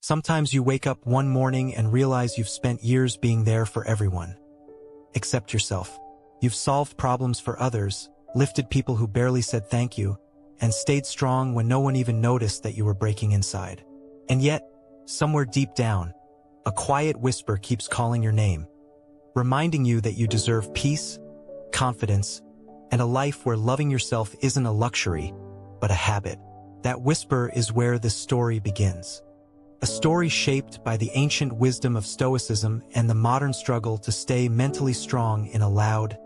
Sometimes you wake up one morning and realize you've spent years being there for everyone, except yourself. You've solved problems for others, lifted people who barely said thank you, and stayed strong when no one even noticed that you were breaking inside. And yet, somewhere deep down, a quiet whisper keeps calling your name, reminding you that you deserve peace, confidence, and a life where loving yourself isn't a luxury, but a habit. That whisper is where this story begins. A story shaped by the ancient wisdom of Stoicism and the modern struggle to stay mentally strong in a loud,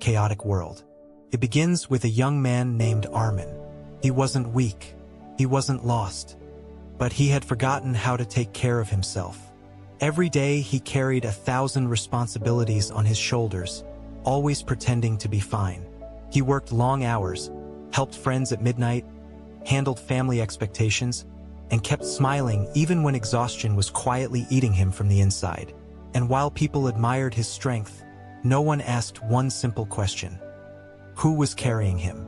chaotic world. It begins with a young man named Armin. He wasn't weak, he wasn't lost, but he had forgotten how to take care of himself. Every day he carried 1,000 responsibilities on his shoulders, always pretending to be fine. He worked long hours, helped friends at midnight, handled family expectations, and kept smiling even when exhaustion was quietly eating him from the inside. And while people admired his strength, no one asked one simple question: who was carrying him?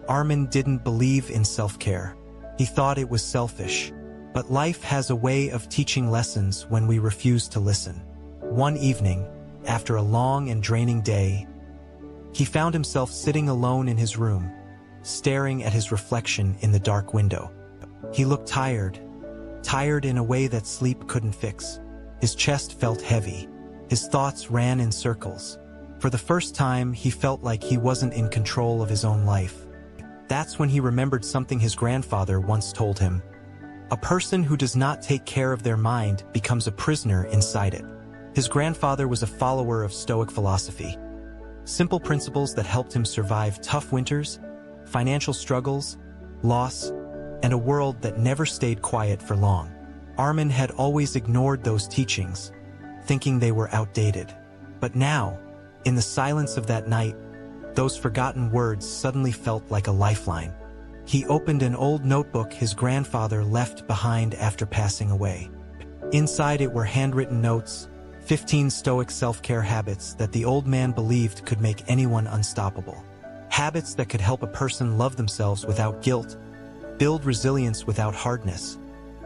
Armin didn't believe in self-care. He thought it was selfish. But life has a way of teaching lessons when we refuse to listen. One evening, after a long and draining day, he found himself sitting alone in his room, staring at his reflection in the dark window. He looked tired in a way that sleep couldn't fix. His chest felt heavy. His thoughts ran in circles. For the first time, he felt like he wasn't in control of his own life. That's when he remembered something his grandfather once told him. A person who does not take care of their mind becomes a prisoner inside it. His grandfather was a follower of Stoic philosophy. Simple principles that helped him survive tough winters, financial struggles, loss, and a world that never stayed quiet for long. Armin had always ignored those teachings, thinking they were outdated. But now, in the silence of that night, those forgotten words suddenly felt like a lifeline. He opened an old notebook his grandfather left behind after passing away. Inside it were handwritten notes, 15 Stoic self-care habits that the old man believed could make anyone unstoppable. Habits that could help a person love themselves without guilt, build resilience without hardness,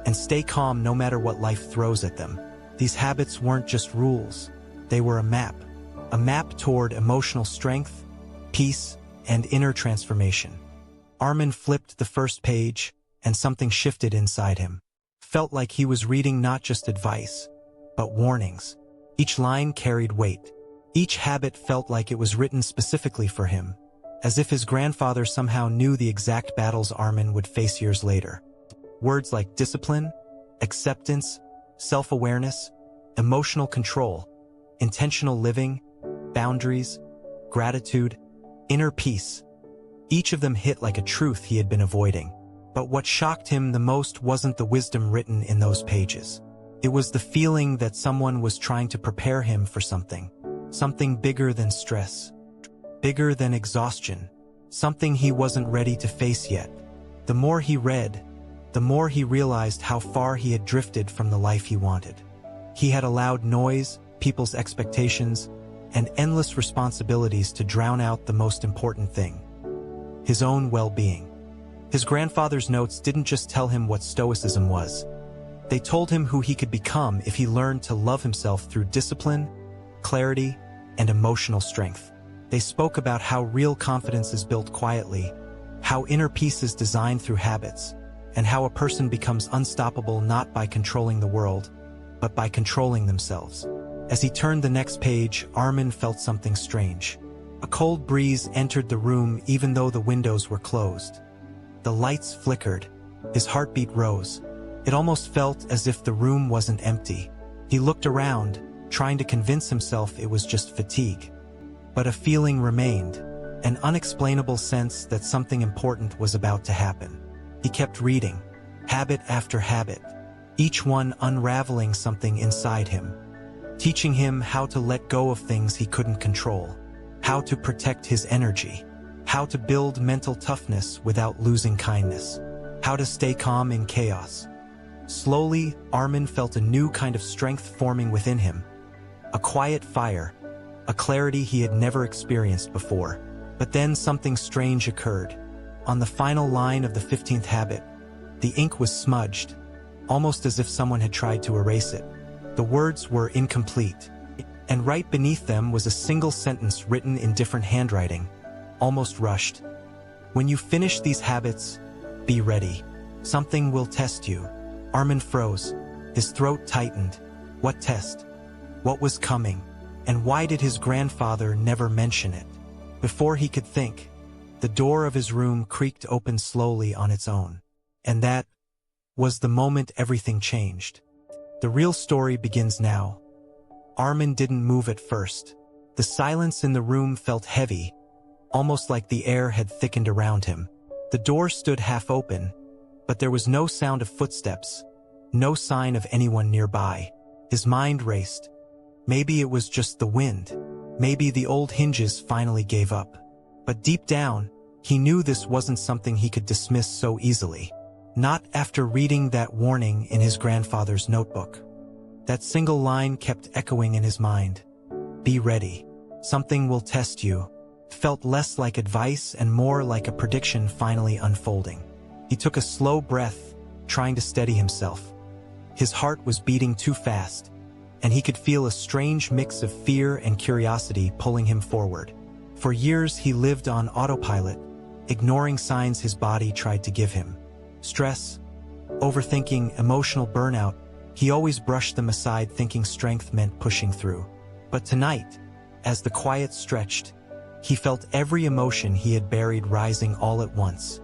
and stay calm no matter what life throws at them. These habits weren't just rules, they were a map toward emotional strength, peace, and inner transformation. Armin flipped the first page, and something shifted inside him. Felt like he was reading not just advice, but warnings. Each line carried weight. Each habit felt like it was written specifically for him, as if his grandfather somehow knew the exact battles Armin would face years later. Words like discipline, acceptance, self-awareness, emotional control, intentional living, boundaries, gratitude, inner peace. Each of them hit like a truth he had been avoiding. But what shocked him the most wasn't the wisdom written in those pages. It was the feeling that someone was trying to prepare him for something bigger than stress, bigger than exhaustion, something he wasn't ready to face yet. The more he read, the more he realized how far he had drifted from the life he wanted. He had allowed noise, people's expectations, and endless responsibilities to drown out the most important thing: his own well-being. His grandfather's notes didn't just tell him what Stoicism was. They told him who he could become if he learned to love himself through discipline, clarity, and emotional strength. They spoke about how real confidence is built quietly, how inner peace is designed through habits, and how a person becomes unstoppable not by controlling the world, but by controlling themselves. As he turned the next page, Armin felt something strange. A cold breeze entered the room even though the windows were closed. The lights flickered. His heartbeat rose. It almost felt as if the room wasn't empty. He looked around, trying to convince himself it was just fatigue. But a feeling remained, an unexplainable sense that something important was about to happen. He kept reading, habit after habit, each one unraveling something inside him, teaching him how to let go of things he couldn't control, how to protect his energy, how to build mental toughness without losing kindness, how to stay calm in chaos. Slowly, Armin felt a new kind of strength forming within him, a quiet fire, a clarity he had never experienced before. But then something strange occurred. On the final line of the 15th habit, the ink was smudged, almost as if someone had tried to erase it. The words were incomplete, and right beneath them was a single sentence written in different handwriting, almost rushed. When you finish these habits, be ready. Something will test you. Armin froze. His throat tightened. What test? What was coming? And why did his grandfather never mention it? Before he could think, the door of his room creaked open slowly on its own. And that was the moment everything changed. The real story begins now. Armin didn't move at first. The silence in the room felt heavy, almost like the air had thickened around him. The door stood half open, but there was no sound of footsteps, no sign of anyone nearby. His mind raced. Maybe it was just the wind. Maybe the old hinges finally gave up. But deep down, he knew this wasn't something he could dismiss so easily. Not after reading that warning in his grandfather's notebook. That single line kept echoing in his mind. Be ready. Something will test you. Felt less like advice and more like a prediction finally unfolding. He took a slow breath, trying to steady himself. His heart was beating too fast, and he could feel a strange mix of fear and curiosity pulling him forward. For years he lived on autopilot, ignoring signs his body tried to give him. Stress, overthinking, emotional burnout, he always brushed them aside thinking strength meant pushing through. But tonight, as the quiet stretched, he felt every emotion he had buried rising all at once.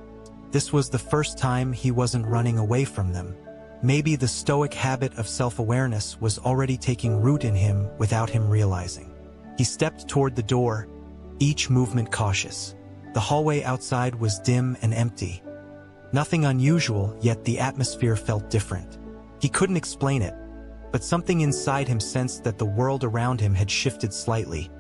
This was the first time he wasn't running away from them. Maybe the stoic habit of self-awareness was already taking root in him without him realizing. He stepped toward the door, each movement cautious. The hallway outside was dim and empty. Nothing unusual, yet the atmosphere felt different. He couldn't explain it, but something inside him sensed that the world around him had shifted slightly,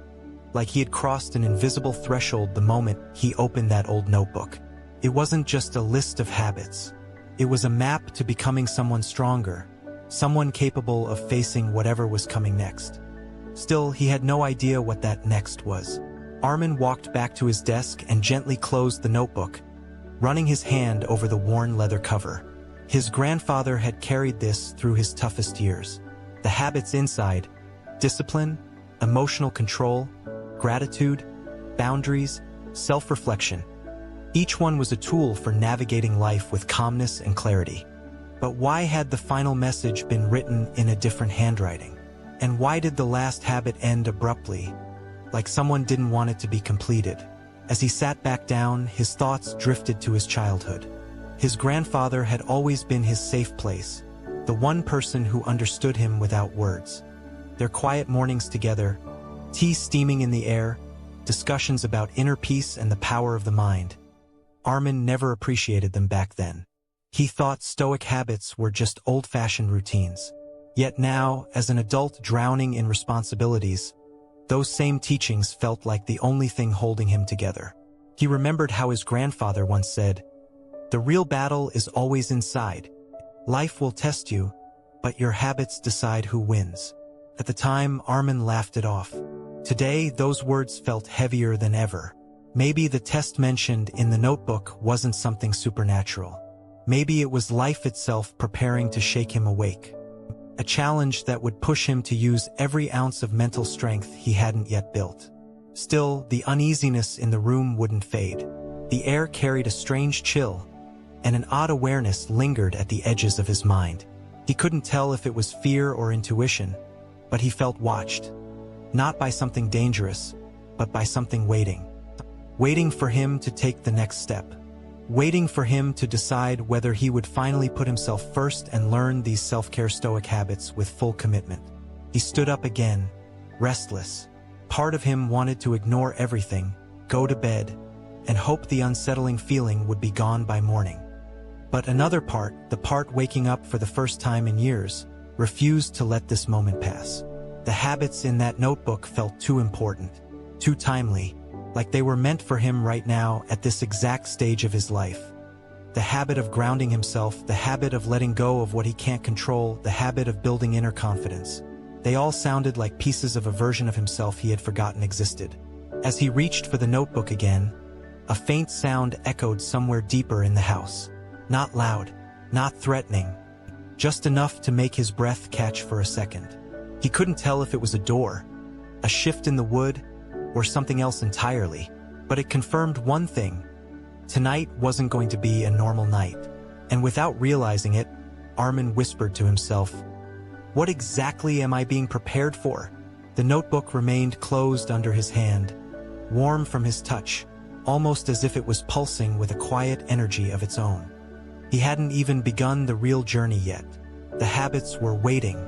like he had crossed an invisible threshold the moment he opened that old notebook. It wasn't just a list of habits. It was a map to becoming someone stronger, someone capable of facing whatever was coming next. Still, he had no idea what that next was. Armin walked back to his desk and gently closed the notebook, running his hand over the worn leather cover. His grandfather had carried this through his toughest years. The habits inside: discipline, emotional control, gratitude, boundaries, self-reflection. Each one was a tool for navigating life with calmness and clarity. But why had the final message been written in a different handwriting? And why did the last habit end abruptly, like someone didn't want it to be completed? As he sat back down, his thoughts drifted to his childhood. His grandfather had always been his safe place, the one person who understood him without words. Their quiet mornings together, tea steaming in the air, discussions about inner peace and the power of the mind. Armin never appreciated them back then. He thought stoic habits were just old-fashioned routines. Yet now, as an adult drowning in responsibilities, those same teachings felt like the only thing holding him together. He remembered how his grandfather once said, "The real battle is always inside. Life will test you, but your habits decide who wins." At the time, Armin laughed it off. Today, those words felt heavier than ever. Maybe the test mentioned in the notebook wasn't something supernatural. Maybe it was life itself preparing to shake him awake. A challenge that would push him to use every ounce of mental strength he hadn't yet built. Still, the uneasiness in the room wouldn't fade. The air carried a strange chill, and an odd awareness lingered at the edges of his mind. He couldn't tell if it was fear or intuition, but he felt watched. Not by something dangerous, but by something waiting. Waiting for him to take the next step. Waiting for him to decide whether he would finally put himself first and learn these self-care stoic habits with full commitment. He stood up again, restless. Part of him wanted to ignore everything, go to bed, and hope the unsettling feeling would be gone by morning. But another part, the part waking up for the first time in years, refused to let this moment pass. The habits in that notebook felt too important, too timely, like they were meant for him right now at this exact stage of his life. The habit of grounding himself, the habit of letting go of what he can't control, the habit of building inner confidence. They all sounded like pieces of a version of himself he had forgotten existed. As he reached for the notebook again, a faint sound echoed somewhere deeper in the house. Not loud, not threatening, just enough to make his breath catch for a second. He couldn't tell if it was a door, a shift in the wood, or something else entirely, but it confirmed one thing: tonight wasn't going to be a normal night. And without realizing it, Armin whispered to himself, "What exactly am I being prepared for?" The notebook remained closed under his hand, warm from his touch, almost as if it was pulsing with a quiet energy of its own. He hadn't even begun the real journey yet. The habits were waiting,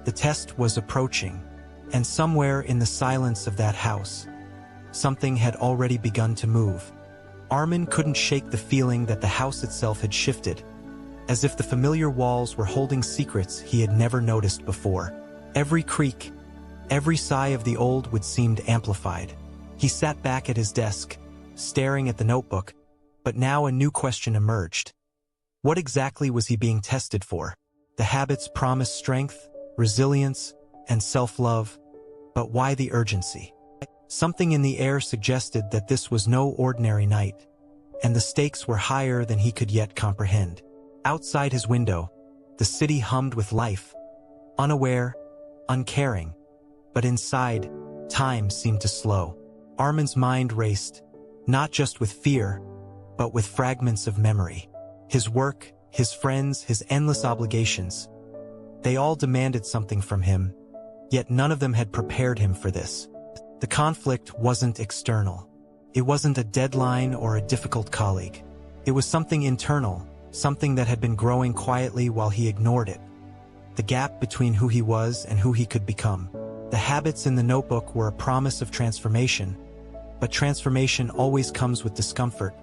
the test was approaching, and somewhere in the silence of that house, something had already begun to move. Armin couldn't shake the feeling that the house itself had shifted, as if the familiar walls were holding secrets he had never noticed before. Every creak, every sigh of the old wood seemed amplified. He sat back at his desk, staring at the notebook, but now a new question emerged. What exactly was he being tested for? The habits promised strength, resilience, and self-love, but why the urgency? Something in the air suggested that this was no ordinary night, and the stakes were higher than he could yet comprehend. Outside his window, the city hummed with life, unaware, uncaring, but inside, time seemed to slow. Armin's mind raced, not just with fear, but with fragments of memory. His work, his friends, his endless obligations. They all demanded something from him, yet none of them had prepared him for this. The conflict wasn't external. It wasn't a deadline or a difficult colleague. It was something internal, something that had been growing quietly while he ignored it. The gap between who he was and who he could become. The habits in the notebook were a promise of transformation, but transformation always comes with discomfort,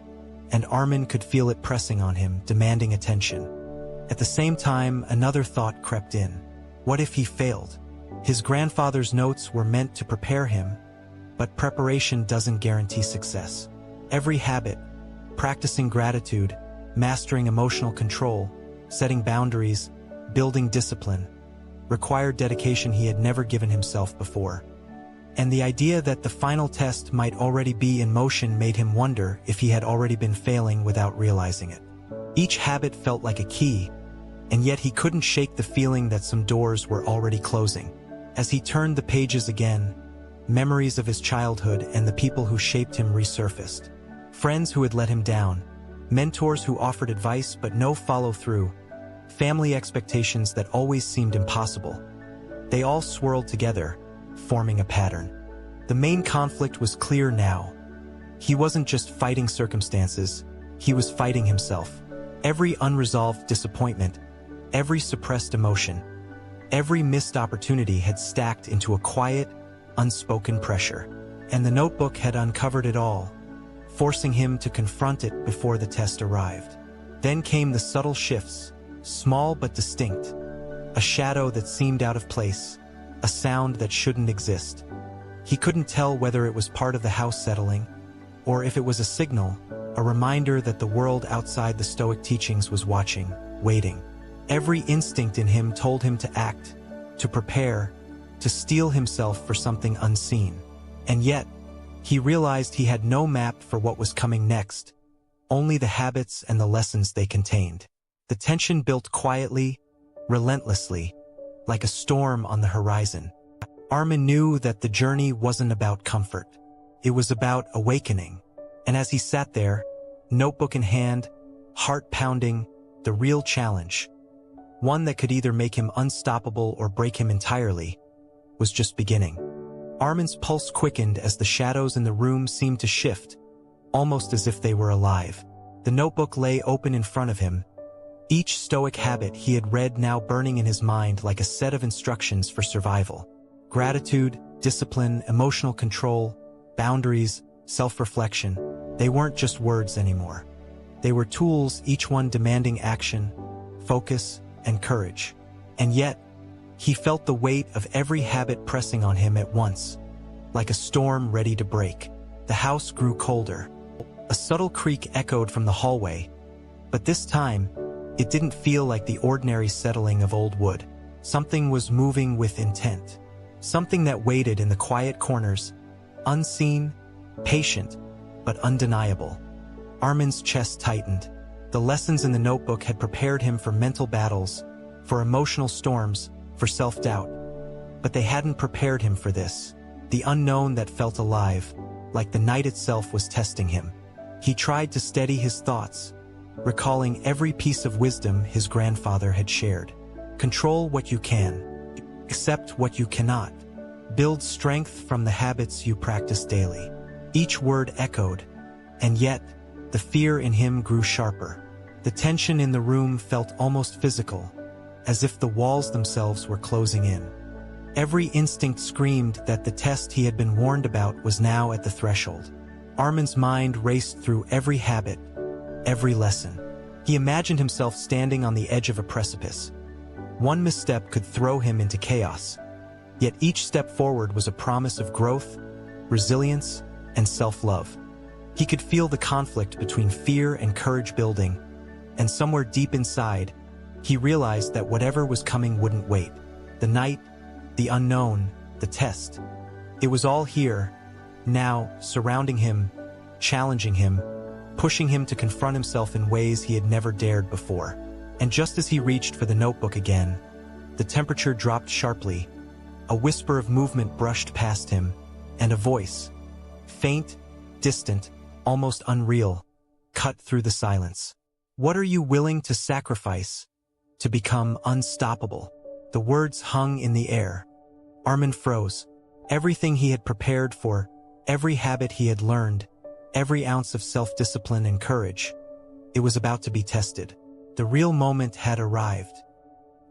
and Armin could feel it pressing on him, demanding attention. At the same time, another thought crept in. What if he failed? His grandfather's notes were meant to prepare him, but preparation doesn't guarantee success. Every habit, practicing gratitude, mastering emotional control, setting boundaries, building discipline, required dedication he had never given himself before. And the idea that the final test might already be in motion made him wonder if he had already been failing without realizing it. Each habit felt like a key, and yet he couldn't shake the feeling that some doors were already closing. As he turned the pages again, memories of his childhood and the people who shaped him resurfaced. Friends who had let him down, mentors who offered advice but no follow-through, family expectations that always seemed impossible. They all swirled together, forming a pattern. The main conflict was clear now. He wasn't just fighting circumstances, he was fighting himself. Every unresolved disappointment, every suppressed emotion, every missed opportunity had stacked into a quiet, unspoken pressure. And the notebook had uncovered it all, forcing him to confront it before the test arrived. Then came the subtle shifts, small but distinct. A shadow that seemed out of place, a sound that shouldn't exist. He couldn't tell whether it was part of the house settling, or if it was a signal, a reminder that the world outside the Stoic teachings was watching, waiting. Every instinct in him told him to act, to prepare, to steel himself for something unseen. And yet, he realized he had no map for what was coming next, only the habits and the lessons they contained. The tension built quietly, relentlessly, like a storm on the horizon. Armin knew that the journey wasn't about comfort. It was about awakening. And as he sat there, notebook in hand, heart pounding, the real challenge, one that could either make him unstoppable or break him entirely, was just beginning. Armin's pulse quickened as the shadows in the room seemed to shift, almost as if they were alive. The notebook lay open in front of him, each Stoic habit he had read now burning in his mind like a set of instructions for survival. Gratitude, discipline, emotional control, boundaries, self-reflection. They weren't just words anymore. They were tools, each one demanding action, focus, and courage. And yet, he felt the weight of every habit pressing on him at once, like a storm ready to break. The house grew colder. A subtle creak echoed from the hallway, but this time, it didn't feel like the ordinary settling of old wood. Something was moving with intent. Something that waited in the quiet corners, unseen, patient, but undeniable. Armin's chest tightened. The lessons in the notebook had prepared him for mental battles, for emotional storms, for self-doubt. But they hadn't prepared him for this. The unknown that felt alive, like the night itself was testing him. He tried to steady his thoughts, recalling every piece of wisdom his grandfather had shared. Control what you can, accept what you cannot, build strength from the habits you practice daily. Each word echoed, and yet, the fear in him grew sharper. The tension in the room felt almost physical, as if the walls themselves were closing in. Every instinct screamed that the test he had been warned about was now at the threshold. Armin's mind raced through every habit, every lesson. He imagined himself standing on the edge of a precipice. One misstep could throw him into chaos, yet each step forward was a promise of growth, resilience, and self-love. He could feel the conflict between fear and courage building, and somewhere deep inside, he realized that whatever was coming wouldn't wait. The night, the unknown, the test. It was all here, now, surrounding him, challenging him, pushing him to confront himself in ways he had never dared before. And just as he reached for the notebook again, the temperature dropped sharply, a whisper of movement brushed past him, and a voice, faint, distant, almost unreal, cut through the silence. What are you willing to sacrifice to become unstoppable? The words hung in the air. Armin froze. Everything he had prepared for, every habit he had learned, every ounce of self-discipline and courage, it was about to be tested. The real moment had arrived.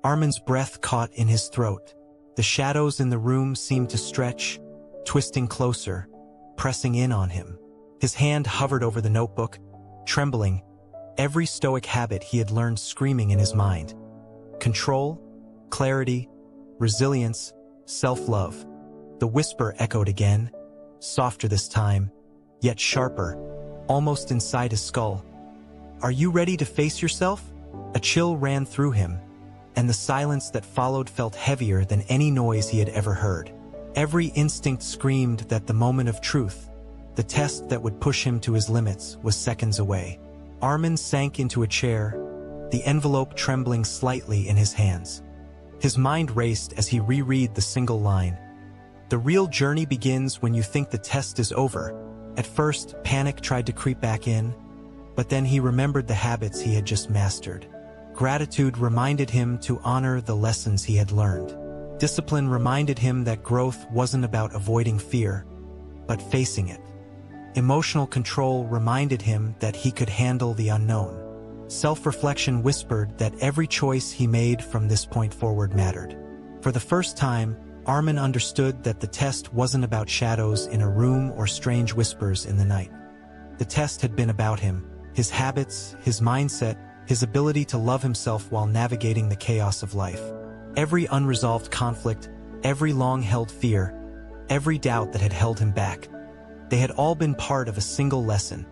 Armin's breath caught in his throat. The shadows in the room seemed to stretch, twisting closer, pressing in on him. His hand hovered over the notebook, trembling, every stoic habit he had learned screaming in his mind. Control, clarity, resilience, self-love. The whisper echoed again, softer this time, yet sharper, almost inside his skull. Are you ready to face yourself? A chill ran through him, and the silence that followed felt heavier than any noise he had ever heard. Every instinct screamed that the moment of truth, the test that would push him to his limits, was seconds away. Armin sank into a chair, the envelope trembling slightly in his hands. His mind raced as he reread the single line. The real journey begins when you think the test is over. At first, panic tried to creep back in, but then he remembered the habits he had just mastered. Gratitude reminded him to honor the lessons he had learned. Discipline reminded him that growth wasn't about avoiding fear, but facing it. Emotional control reminded him that he could handle the unknown. Self-reflection whispered that every choice he made from this point forward mattered. For the first time, Armin understood that the test wasn't about shadows in a room or strange whispers in the night. The test had been about him, his habits, his mindset, his ability to love himself while navigating the chaos of life. Every unresolved conflict, every long-held fear, every doubt that had held him back, they had all been part of a single lesson.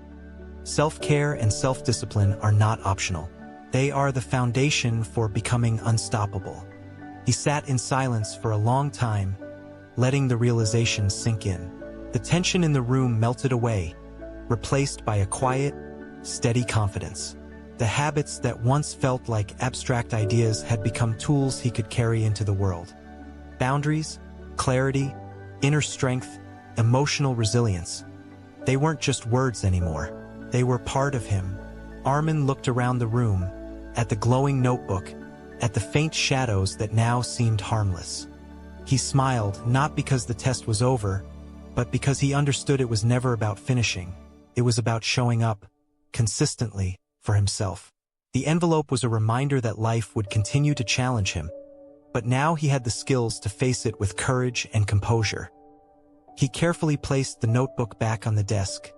Self-care and self-discipline are not optional. They are the foundation for becoming unstoppable. He sat in silence for a long time, letting the realization sink in. The tension in the room melted away, replaced by a quiet, steady confidence. The habits that once felt like abstract ideas had become tools he could carry into the world. Boundaries, clarity, inner strength, emotional resilience. They weren't just words anymore. They were part of him. Armin looked around the room, at the glowing notebook, at the faint shadows that now seemed harmless. He smiled, not because the test was over, but because he understood it was never about finishing. It was about showing up, consistently, for himself. The envelope was a reminder that life would continue to challenge him, but now he had the skills to face it with courage and composure. He carefully placed the notebook back on the desk,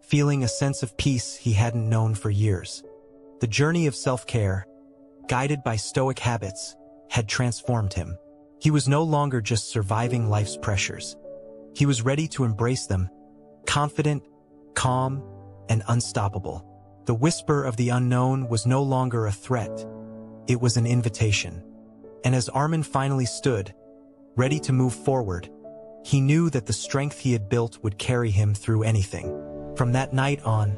feeling a sense of peace he hadn't known for years. The journey of self-care, guided by stoic habits, had transformed him. He was no longer just surviving life's pressures. He was ready to embrace them, confident, calm, and unstoppable. The whisper of the unknown was no longer a threat. It was an invitation. And as Armin finally stood, ready to move forward, he knew that the strength he had built would carry him through anything. From that night on,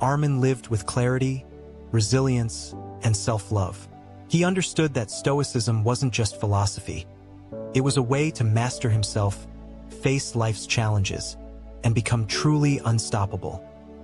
Armin lived with clarity, resilience, and self-love. He understood that Stoicism wasn't just philosophy. It was a way to master himself, face life's challenges, and become truly unstoppable.